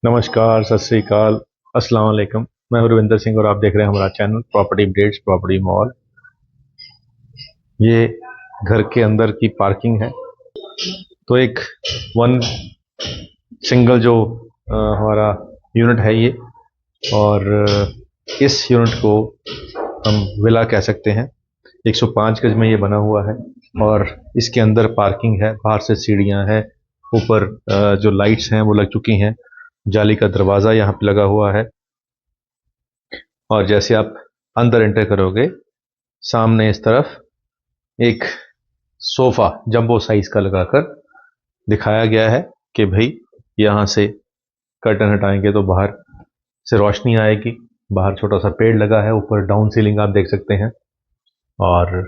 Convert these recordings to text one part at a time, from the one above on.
नमस्कार, सत श्री अकाल, अस्सलाम वालेकुम। मैं हूं रविंदर सिंह और आप देख रहे हैं हमारा channel property updates property mall. ये घर के अंदर की पार्किंग है। तो एक वन सिंगल जो हमारा यूनिट है ये, और इस यूनिट को हम विला कह सकते हैं। 105 गज में ये बना हुआ है और इसके अंदर पार्किंग है, बाहर से सीढ़ियां हैं, ऊपर जो लाइट्स हैं वो लग चुकी हैं, जाली का दरवाज़ा यहाँ पे लगा हुआ है। और जैसे आप अंदर एंटर करोगे, सामने इस तरफ एक सोफा जंबो साइज का लगाकर दिखाया गया है कि भाई यहाँ से कर्टन हटाएंगे तो बाहर से रोशनी आएगी। बाहर छोटा सा पेड़ लगा है, ऊपर डाउन सीलिंग आप देख सकते हैं। और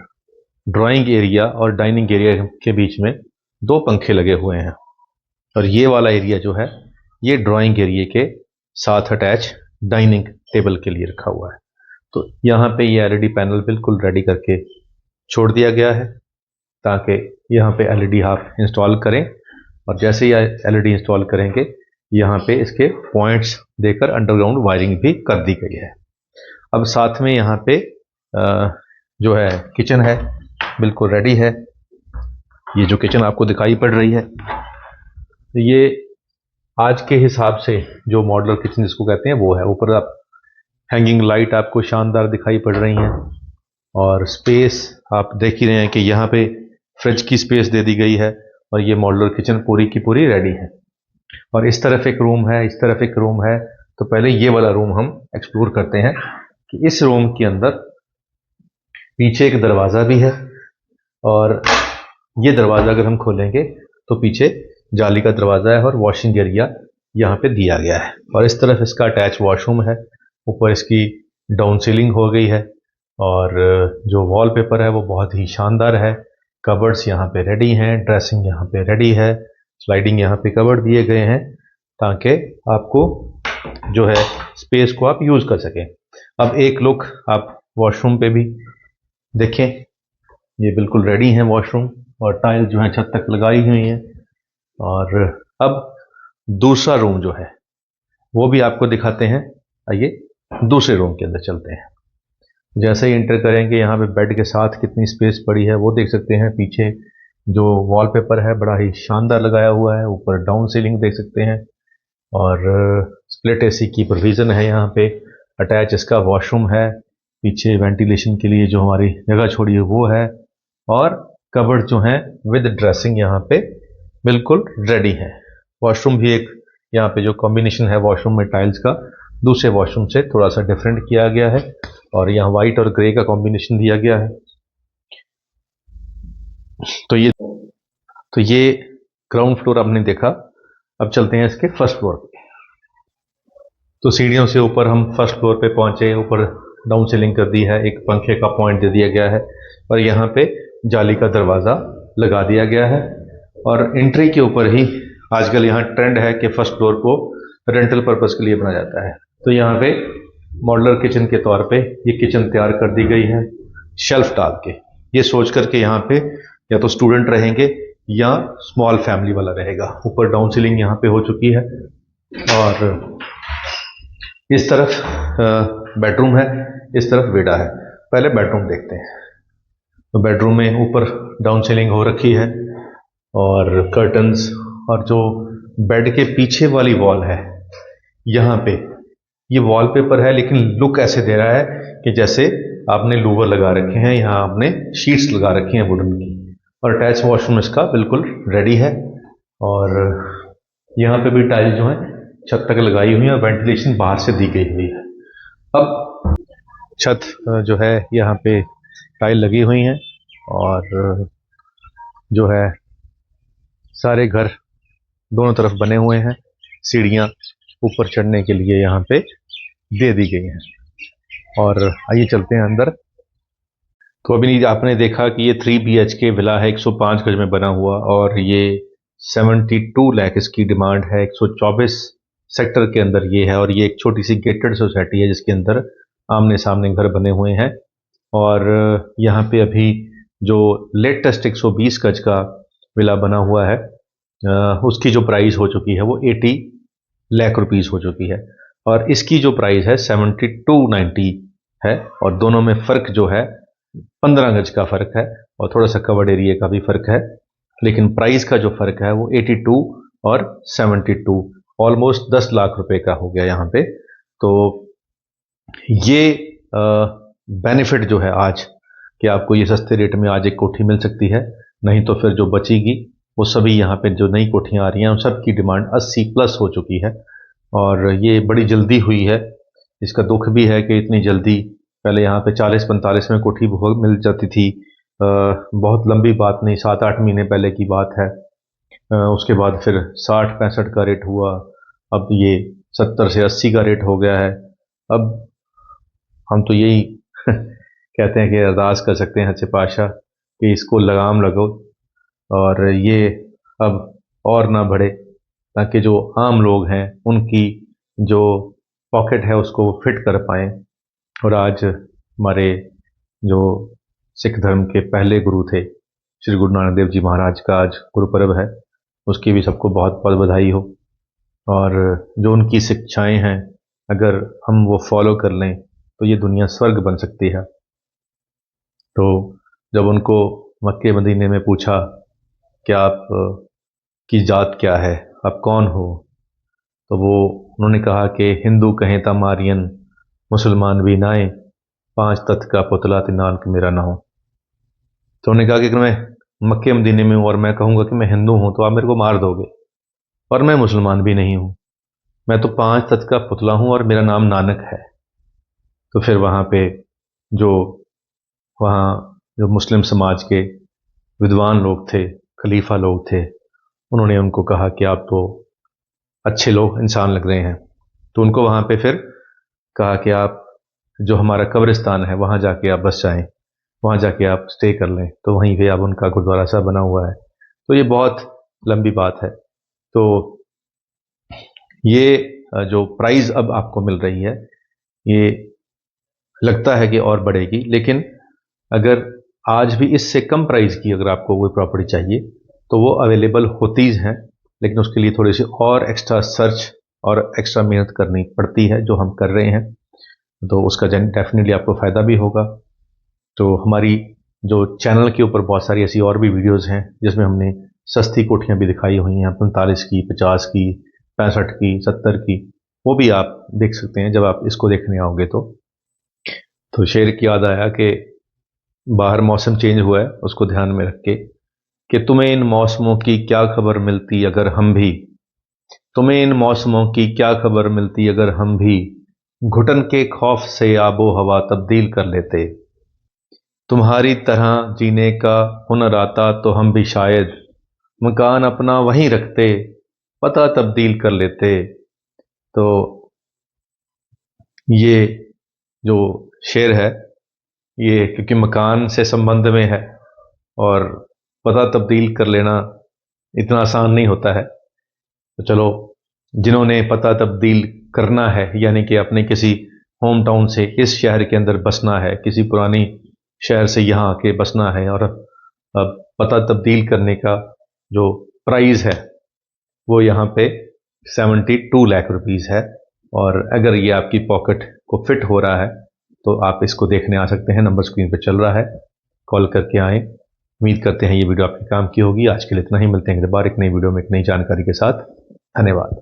ड्राइंग एरिया और डाइनिंग एरिया के बीच में दो पंखे लगे हुए हैं। और ये वाला एरिया जो है ये ड्राइंग एरिया के साथ अटैच डाइनिंग टेबल के लिए रखा हुआ है। तो यहाँ पे ये एलईडी पैनल बिल्कुल रेडी करके छोड़ दिया गया है ताकि यहाँ पे एलईडी आप इंस्टॉल करें। और जैसे ही एलईडी इंस्टॉल करेंगे, यहाँ पे इसके पॉइंट्स देकर अंडरग्राउंड वायरिंग भी कर दी गई है। अब साथ में यहाँ पे जो है किचन है, बिल्कुल रेडी है। ये जो किचन आपको दिखाई पड़ रही है, ये आज के हिसाब से जो मॉडलर किचन जिसको कहते हैं वो है। ऊपर आप हैंगिंग लाइट आपको शानदार दिखाई पड़ रही हैं। और स्पेस आप देख ही रहे हैं कि यहाँ पे फ्रिज की स्पेस दे दी गई है। और ये मॉडलर किचन पूरी की पूरी रेडी है। और इस तरफ एक रूम है, इस तरफ एक रूम है। तो पहले ये वाला रूम हम एक्सप्लोर करते हैं कि इस रूम के अंदर पीछे एक दरवाज़ा भी है। और ये दरवाज़ा अगर हम खोलेंगे तो पीछे जाली का दरवाज़ा है और वॉशिंग एरिया यहाँ पे दिया गया है। और इस तरफ इसका अटैच वॉशरूम है। ऊपर इसकी डाउन सीलिंग हो गई है और जो वॉलपेपर है वो बहुत ही शानदार है। कबर्ड्स यहाँ पे रेडी हैं, ड्रेसिंग यहाँ पे रेडी है, स्लाइडिंग यहाँ पे कबर्ड दिए गए हैं ताकि आपको जो है स्पेस को आप यूज़ कर सकें। अब एक लुक आप वॉशरूम पे भी देखें। ये बिल्कुल रेडी हैं वॉशरूम, और टाइल जो है छत तक लगाई हुई हैं। और अब दूसरा रूम जो है वो भी आपको दिखाते हैं। आइए दूसरे रूम के अंदर चलते हैं। जैसे ही एंटर करेंगे, यहाँ पे बेड के साथ कितनी स्पेस पड़ी है वो देख सकते हैं। पीछे जो वॉलपेपर है बड़ा ही शानदार लगाया हुआ है। ऊपर डाउन सीलिंग देख सकते हैं और स्प्लिट एसी की प्रोविज़न है। यहाँ पे अटैच इसका वॉशरूम है। पीछे वेंटिलेशन के लिए जो हमारी जगह छोड़ी है वो है। और कबर्ड जो है विद ड्रेसिंग यहाँ पे बिल्कुल रेडी है। वॉशरूम भी एक यहाँ पे जो कॉम्बिनेशन है वॉशरूम में टाइल्स का, दूसरे वॉशरूम से थोड़ा सा डिफरेंट किया गया है। और यहाँ वाइट और ग्रे का कॉम्बिनेशन दिया गया है। तो ये ग्राउंड फ्लोर आपने देखा। अब चलते हैं इसके फर्स्ट फ्लोर पे। तो सीढ़ियों से ऊपर हम फर्स्ट फ्लोर पे पहुंचे। ऊपर डाउन सीलिंग कर दी है, एक पंखे का पॉइंट दे दिया गया है और यहाँ पे जाली का दरवाज़ा लगा दिया गया है। और एंट्री के ऊपर ही आजकल यहाँ ट्रेंड है कि फर्स्ट फ्लोर को रेंटल पर्पस के लिए बनाया जाता है। तो यहाँ पे मॉडलर किचन के तौर पे ये किचन तैयार कर दी गई है शेल्फ डाल के। ये सोच करके यहाँ पे या तो स्टूडेंट रहेंगे या स्मॉल फैमिली वाला रहेगा। ऊपर डाउन सीलिंग यहाँ पे हो चुकी है। और इस तरफ बेडरूम है, इस तरफ बेडा है। पहले बेडरूम देखते हैं। तो बेडरूम में ऊपर डाउन सीलिंग हो रखी है और कर्टन्स, और जो बेड के पीछे वाली वॉल है यहाँ पे ये वॉलपेपर है, लेकिन लुक ऐसे दे रहा है कि जैसे आपने लूवर लगा रखे हैं, यहाँ आपने शीट्स लगा रखी हैं वुडन की। और अटैच वॉशरूम इसका बिल्कुल रेडी है। और यहाँ पे भी टाइल जो है छत तक लगाई हुई है और वेंटिलेशन बाहर से दी गई हुई है। अब छत जो है यहाँ पे टाइल लगी हुई हैं और जो है सारे घर दोनों तरफ बने हुए हैं। सीढ़ियाँ ऊपर चढ़ने के लिए यहाँ पे दे दी गई हैं। और आइए चलते हैं अंदर। तो अभी आपने देखा कि ये 3 BHK विला है, 105 गज में बना हुआ, और ये 72 लाख इसकी डिमांड है। 124 सेक्टर के अंदर ये है। और ये एक छोटी सी गेटेड सोसाइटी है जिसके अंदर आमने सामने घर बने हुए हैं। और यहाँ पे अभी जो लेटेस्ट 120 गज का विला बना हुआ है उसकी जो प्राइस हो चुकी है वो 80 लाख रुपीस हो चुकी है। और इसकी जो प्राइस है 7290 है, और दोनों में फ़र्क जो है 15 गज का फ़र्क है, और थोड़ा सा कवर्ड एरिया का भी फ़र्क है, लेकिन प्राइस का जो फ़र्क है वो 82 और 72, ऑलमोस्ट 10 लाख रुपए का हो गया यहाँ पे। तो ये बेनिफिट जो है आज कि आपको ये सस्ते रेट में आज एक कोठी मिल सकती है, नहीं तो फिर जो बचेगी वो सभी यहाँ पे जो नई कोठियाँ आ रही हैं उन सब की डिमांड 80 प्लस हो चुकी है, और ये बड़ी जल्दी हुई है। इसका दुख भी है कि इतनी जल्दी, पहले यहाँ पे 40-45 में कोठी मिल जाती थी, बहुत लंबी बात नहीं, 7-8 महीने पहले की बात है। उसके बाद फिर 60-65 का रेट हुआ, अब ये 70 से 80 का रेट हो गया है। अब हम तो यही कहते हैं कि अरदास कर सकते हैं सच्चे पातशाह कि इसको लगाम लगो और ये अब और ना बढ़े, ताकि जो आम लोग हैं उनकी जो पॉकेट है उसको फिट कर पाएँ। और आज हमारे जो सिख धर्म के पहले गुरु थे श्री गुरु नानक देव जी महाराज का आज गुरुपर्व है, उसकी भी सबको बहुत बहुत बधाई हो। और जो उनकी शिक्षाएं हैं अगर हम वो फॉलो कर लें तो ये दुनिया स्वर्ग बन सकती है। तो जब उनको मक्के मदीने में पूछा कि आप की जात क्या है, आप कौन हो, तो वो उन्होंने कहा कि हिंदू कहें ता मारियन, मुसलमान भी नाए, 5 तत्व का पुतला ते नानक मेरा ना हो। तो उन्होंने कहा कि अगर मैं मक्के मदीने में हूँ और मैं कहूँगा कि मैं हिंदू हूँ तो आप मेरे को मार दोगे, और मैं मुसलमान भी नहीं हूँ, मैं तो 5 तत्व का पुतला हूँ और मेरा नाम नानक है। तो फिर वहाँ पे जो मुस्लिम समाज के विद्वान लोग थे, खलीफा लोग थे, उन्होंने उनको कहा कि आप तो अच्छे लोग इंसान लग रहे हैं। तो उनको वहाँ पे फिर कहा कि आप जो हमारा कब्रिस्तान है वहाँ जाके आप बस जाएं, वहाँ जाके आप स्टे कर लें। तो वहीं पे अब उनका गुरुद्वारा साहब बना हुआ है। तो ये बहुत लंबी बात है। तो ये जो प्राइस अब आपको मिल रही है, ये लगता है कि और बढ़ेगी, लेकिन अगर आज भी इससे कम प्राइस की अगर आपको कोई प्रॉपर्टी चाहिए तो वो अवेलेबल होती हैं, लेकिन उसके लिए थोड़ी सी और एक्स्ट्रा सर्च और एक्स्ट्रा मेहनत करनी पड़ती है, जो हम कर रहे हैं। तो उसका डेफिनेटली आपको फ़ायदा भी होगा। तो हमारी जो चैनल के ऊपर बहुत सारी ऐसी और भी वीडियोज़ हैं जिसमें हमने सस्ती कोठियाँ भी दिखाई हुई हैं, 45 की, 50 की, 65 की, 70 की, वो भी आप देख सकते हैं जब आप इसको देखने आओगे। तो शेर की याद आया कि बाहर मौसम चेंज हुआ है, उसको ध्यान में रख के कि तुम्हें इन मौसमों की क्या खबर मिलती अगर हम भी, तुम्हें इन मौसमों की क्या खबर मिलती अगर हम भी घुटन के खौफ से आबो हवा तब्दील कर लेते। तुम्हारी तरह जीने का हुनर आता तो हम भी शायद मकान अपना वहीं रखते, पता तब्दील कर लेते। तो ये जो शेर है ये क्योंकि मकान से संबंध में है, और पता तब्दील कर लेना इतना आसान नहीं होता है। तो चलो, जिन्होंने पता तब्दील करना है, यानी कि अपने किसी होम टाउन से इस शहर के अंदर बसना है, किसी पुरानी शहर से यहाँ आके बसना है, और अब पता तब्दील करने का जो प्राइस है वो यहाँ पे 72 लाख रुपीस है। और अगर ये आपकी पॉकेट को फिट हो रहा है तो आप इसको देखने आ सकते हैं। नंबर स्क्रीन पे चल रहा है, कॉल करके आएँ। उम्मीद करते हैं ये वीडियो आपके काम की होगी। आज के लिए इतना ही, मिलते हैं अगली बार एक नई वीडियो में एक नई जानकारी के साथ। धन्यवाद।